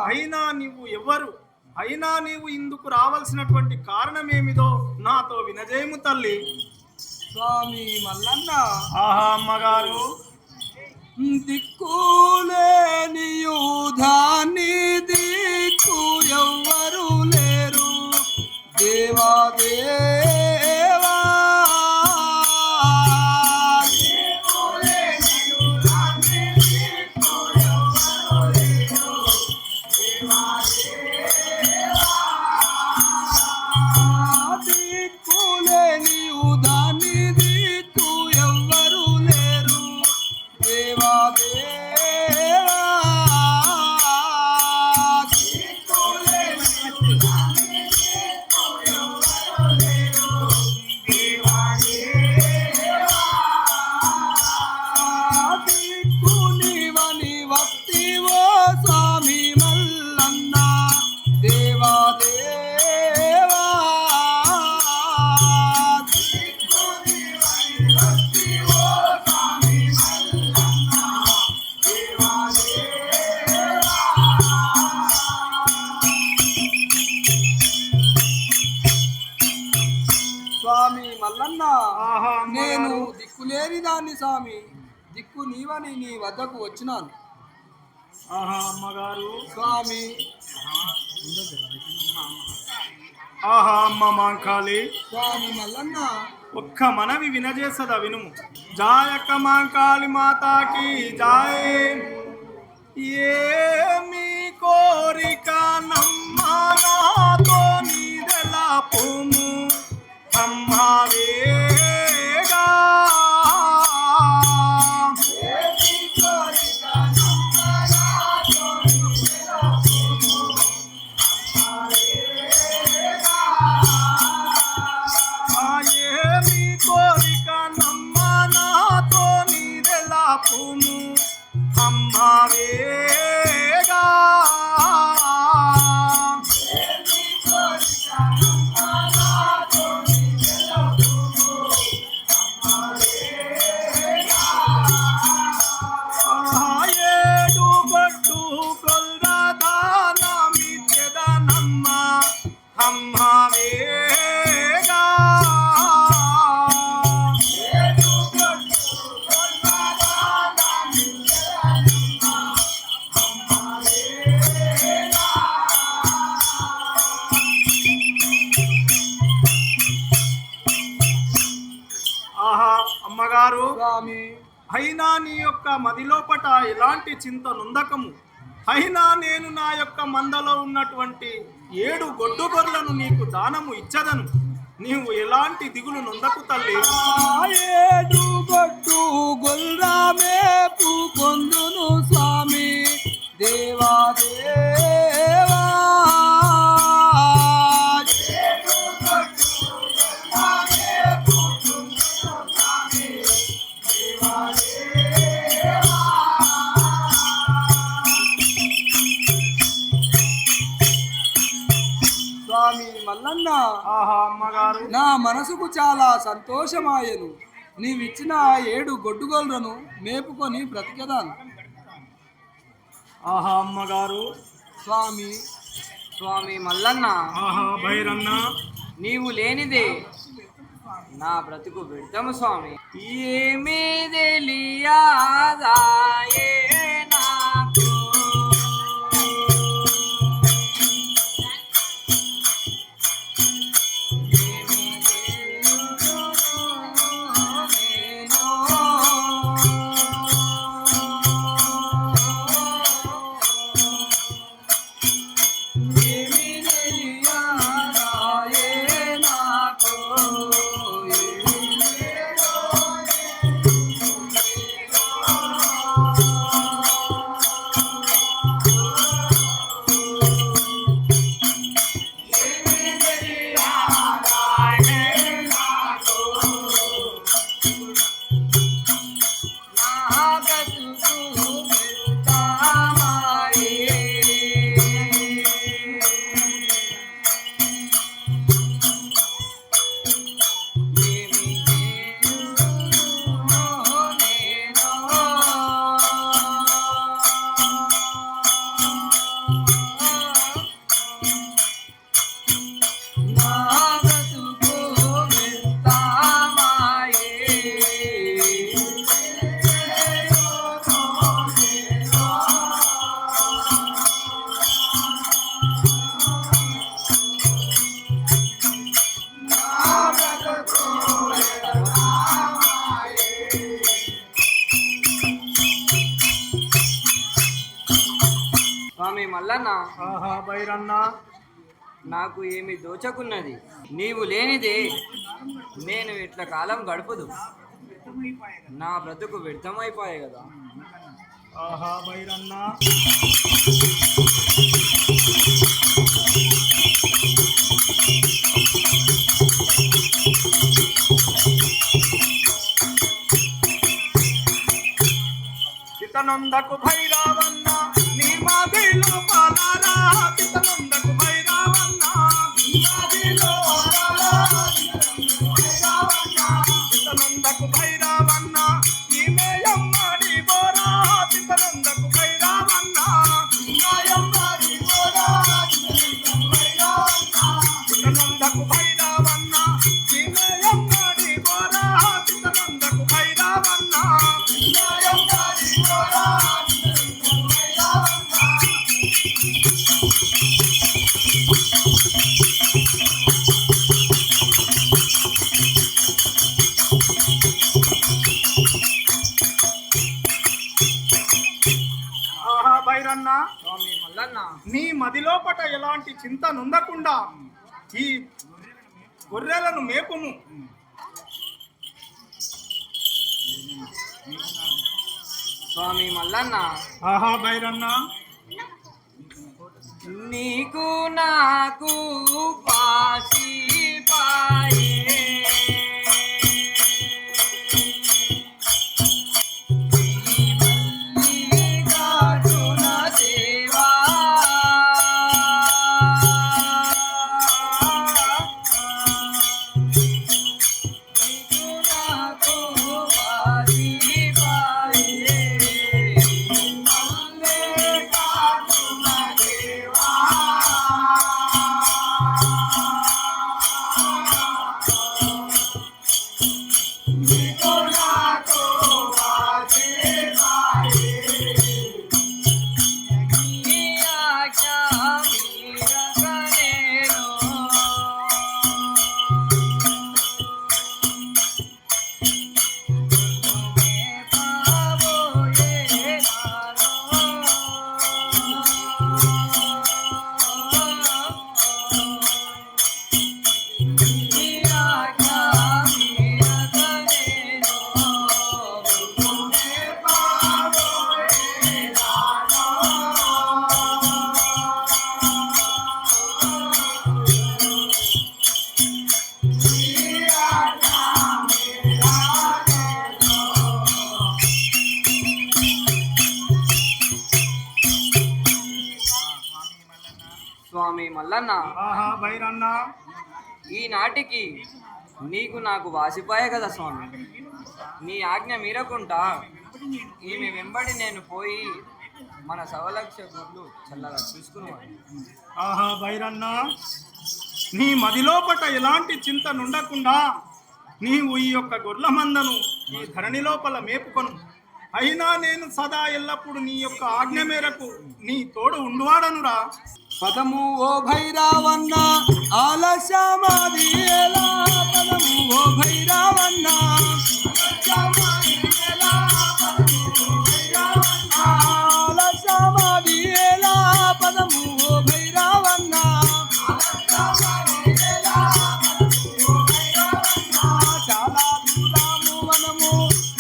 అయినా నీవు ఎవరు? అయినా నీవు ఇందుకు రావాల్సినటువంటి కారణమేమిదో నాతో వినజేయము తల్లి. స్వామి మల్లన్న, ఆహా అమ్మగారు, దిక్కులేని యూధాన్ని దిక్కు ఎవ్వరు లేరు దేవా దేవా. దిక్కులేని యూధాన్ని దిక్కు ఎవ్వరు లేరు దేవా దేవా. దిక్కునివని వస్తివో స్వామి మల్లన్న దేవా దేవా. స్వామి మల్లన్న, ఆహా నేను అమ్మగారు, దిక్కులేని దాన్ని స్వామి, దిక్కు నీవని నీ వద్దకు వచ్చినాను ఆహా అమ్మగారు, స్వామి. ఆహా అమ్మ మాంకాళి, స్వామి మల్లన్న, ఒక్క మనవి వినజేసదా వినుము. జాయక్క మాంకాళి మాతాకి జాయ్. ఏమి కోరిక నమ్మానాతో నీదెలా పోము అమ్మవేగా. ఏమి కోరిక నమ్మానాతో నీదెలా పోము అమ్మవేగా. స్వామి. అయినా నీ యొక్క మదిలోపట ఎలాంటి చింత నొందకము. అయినా నేను నా యొక్క మందలో ఉన్నటువంటి 7 గొడ్డు గొర్రెలను నీకు దానము ఇచ్చదను. నీవు ఎలాంటి దిగులు నొందకు తల్లి. 7 గొడ్డు గొల్రామేపు పొందును స్వామి దేవా దేవా. స్వామి మల్లన్న, ఆహా అమ్మగారు, నా మనసుకు చాలా సంతోషమాయను. నీవిచ్చిన 7 గొడ్డుగోళ్ళను మేపుకొని బ్రతికేదాను. ఆహా అమ్మగారు, స్వామి మల్లన్న, ఆహా భైరన్న, నీవు లేనిదే నా బ్రతుకు వ్యర్థము స్వామి. ఏమీ తెలియదాయే నాకు, ఏమీ తెలియదాయే నాకు. స్వామి మల్లన్న, ఆహా భైరన్న, నాకు ఏమి దోచకున్నది. నీవు లేనిదే నేను ఇట్ల కాలం గడుపుదు. నా బ్రతుకు వ్యర్థమైపోయాయి కదా. ఆహా భైరన్న, చితనందకు భైరవన్న, నీ మాదిలో పాలారా. చితనందకు భైరవన్న, నీ మాదిలో పాలారా. చితనందకు భైరవన్న, నీ మేయమ్మడి బోరా. చితనందకు భైరవన్న, నీ మేయమ్మడి బోరా. చితనందకు భైరవన్న, నీ మేయమ్మడి బోరా. చితనందకు భైరవన్న, నీ మేయమ్మడి బోరా. ఆహా భైరన్న, స్వామి మల్లన్న, నీ మదిలోపట ఎలాంటి చింత నొందకుండా ఈ గొర్రెలను మేపుము. స్వామి మల్లన్న, ఆహా భైరన్న, నీకు నాకు పాసి పాయే. స్వామి మల్లన్న, ఆహా భైరన్న, ఈనాటికి నీకు నాకు వాసిపోయే కదా స్వామి. నీ ఆజ్ఞ మీరకుంటా ఈమె వెంబడి నేను పోయి మన సవలక్ష గుడ్లు చల్లగా చూసుకునేవాడు. ఆహా భైరన్న, నీ మదిలోపట ఎలాంటి చింత నుండకుండా నీవు ఈ యొక్క గొర్రెల మందను ఈ ధరణి లోపల మేపుకొను. అయినా నేను సదా ఎల్లప్పుడు నీ యొక్క ఆజ్ఞ మేరకు నీ తోడు ఉండువాడనురా. పదము ఓ భైరావన్న ఆలస్యమాది ఎలా, పదము ఓ భైరావన్న ఆలస్యమాది ఎలా, పదము ఓ భైరావన్న చాలా దూరము మనము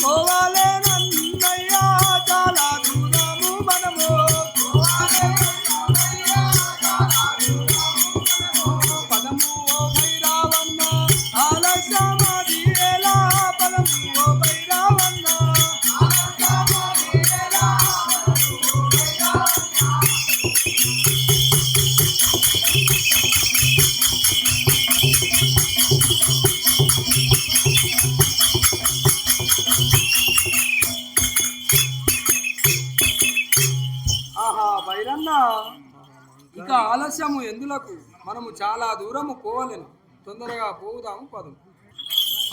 పోవాలే నన్నయ్యా, చాలా దూరము మనము పదము ఓ భైరావన్న ఆలస్యమాది ఎలా, పదము ఓ భైరావన్న ఆహా భైరన్న, ఇక ఆలస్యము ఎందులకు, మనము చాలా దూరము పోవలేను, తొందరగా పోవుదాము పదం.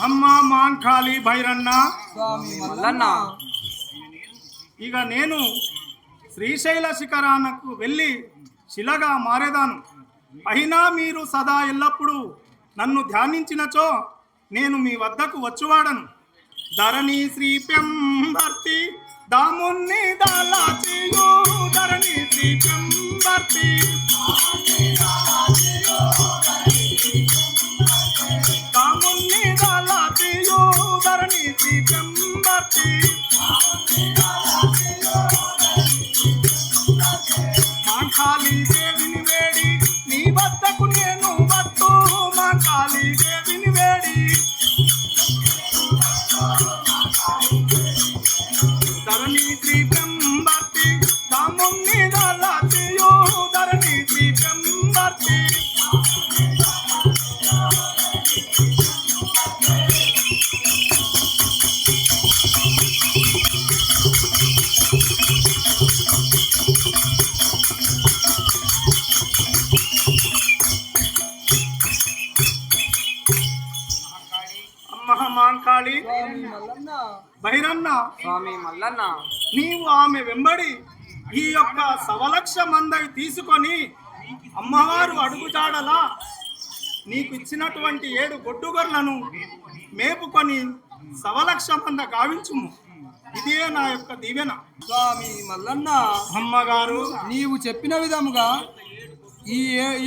అమ్మా మాంకాళి భైరన్న, స్వామి మల్లన్న, ఇక నేను శ్రీశైల శిఖరానికి వెళ్ళి శిలగా మారేదాను. అయినా మీరు సదా ఎల్లప్పుడూ నన్ను ధ్యానించినచో నేను మీ వద్దకు వచ్చువాడను. ధరణి శ్రీ పెంబర్తి దామున్ని దాలాచియో, ధరణి శ్రీ పెంబర్తి దామున్ని దాలాచియో, ధరణి శ్రీ పెంబర్తి మాంకాళి దేవిని వేడి నీ వద్దకు నేను వద్దు, మాంకాళి దేవిని వేడి ధరణి శ్రీ పెంబర్తి దామున్ని దాలాచియో, ధరణి శ్రీ పెంబర్తి అమ్మ మాంకాళి స్వామి మల్లన్న భైరన్న, స్వామి మల్లన్న, నీవు ఆమె వెంబడి ఈ యొక్క సవలక్ష మందవి తీసుకొని అమ్మవారు అడుగుజాడలా నీకు ఇచ్చినటువంటి 7 గొడ్డుగొర్లను మేపుకొని సవలక్ష మంద గావించుము. ఇదే నా యొక్క దీవెన. స్వామి మల్లన్న, అమ్మగారు నీవు చెప్పిన విధముగా ఈ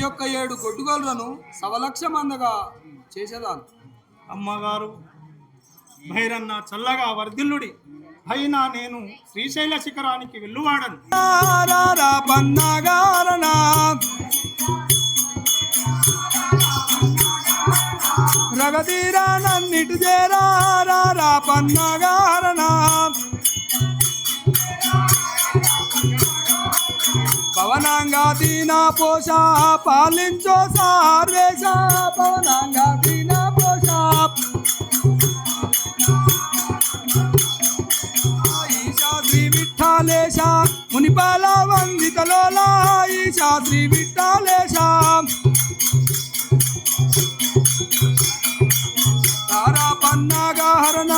యొక్క 7 గొడ్డుగోళ్ళను సవలక్ష మందగా చేసేదాను. అమ్మగారు భైరన్న చల్లగా వర్ధిల్లుడి. అయినా నేను శ్రీశైల శిఖరానికి వెళ్ళువాడను. రారా పన్నగారణ రగదీరా నన్నిటి చేరా, రారా పన్నగారణ పవనంగా దీనా పోష పాలించో సార్వేశ, పవనంగా దీనా పోష ఈశా శ్రీ విఠాలేశ మునిపాల వందితలోలా, ఈశా శ్రీ విఠాలేశ రారా పన్నగారణ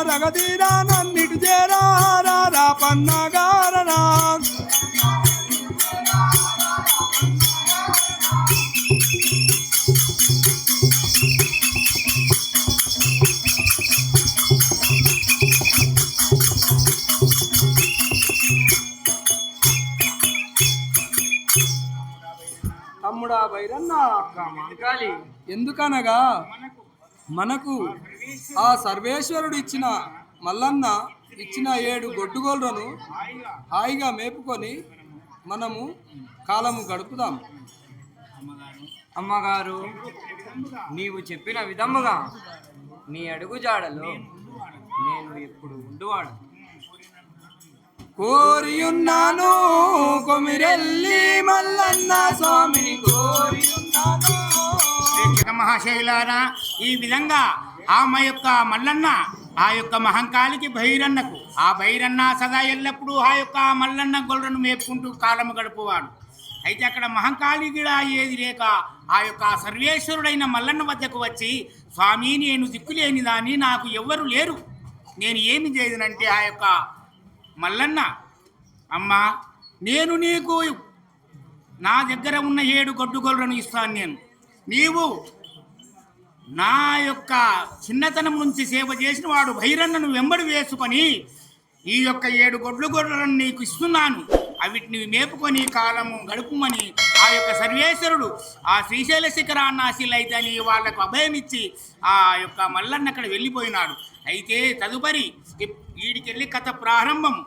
రగదీరా నన్నిటి చేరా, రారా పన్నగారణ తమ్ముడా భైరన్న, మాంకాళి, ఎందుకనగా మనకు ఆ సర్వేశ్వరుడు ఇచ్చిన మల్లన్న ఇచ్చిన 7 గొడ్డుగోళ్ళను హాయిగా మేపుకొని మనము కాలము గడుపుదాం. అమ్మగారు, నీవు చెప్పిన విధముగా నీ అడుగుజాడలో నేను ఎప్పుడు ఉండువాడు. కోరియున్నాను కొమిరెల్లి మల్లన్న స్వామిని ప్రేక్షక మహాశైలారా, ఈ విధంగా ఆమె యొక్క మల్లన్న ఆ యొక్క మహంకాళికి భైరన్నకు, ఆ భైరన్న సదా ఎల్లప్పుడూ ఆ యొక్క మల్లన్న గొర్రెను మేపుకుంటూ కాలము గడుపువాడు. అయితే అక్కడ మహంకాళి కూడా ఏది లేక ఆ యొక్క సర్వేశ్వరుడైన మల్లన్న వద్దకు వచ్చి, స్వామి నేను దిక్కులేని దాన్ని, నాకు ఎవ్వరు లేరు, నేను ఏమి చేయదనంటే ఆ యొక్క మల్లన్న, అమ్మా నేను నీకు నా దగ్గర ఉన్న 7 గొడ్డు గొర్రెలను ఇస్తాను, నీవు నా యొక్క చిన్నతనం నుంచి సేవ చేసిన వాడు భైరన్నను వెంబడి వేసుకొని ఈ యొక్క 7 గొడ్లు గొర్రెలను నీకు ఇస్తున్నాను, అవిటిని మేపుకొని కాలము గడుపుమని ఆ యొక్క సర్వేశ్వరుడు ఆ శ్రీశైల శిఖరాన్నాశీలైతని వాళ్లకు అభయమిచ్చి ఆ యొక్క మల్లన్న అక్కడ వెళ్ళిపోయినాడు. అయితే తదుపరి వీడికెళ్ళి కథ ప్రారంభం.